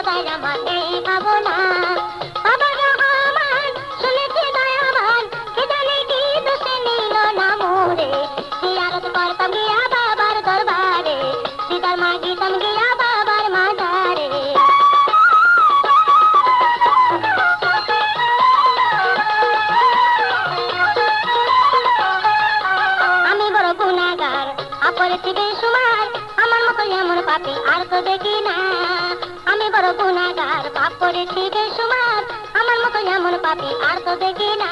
তাই আমার এই ভাবনা বাবা রহমান শুনেছি দয়াবান কে জানে কি দোষে নিল না মোরে জিয়ারত করতাম গিয়া বাবার দরবারে দিদার মাগিতাম গিয়া বাবার মাজারে আমি বড় গুনাহগার আপরেছি বেসুমার আমার মতো এমন পাপী আর তো দেখি না আমি বড় গুনাহগার পাপ করেছি বেসুমার আমার মতো এমন পাপী আর তো দেখি না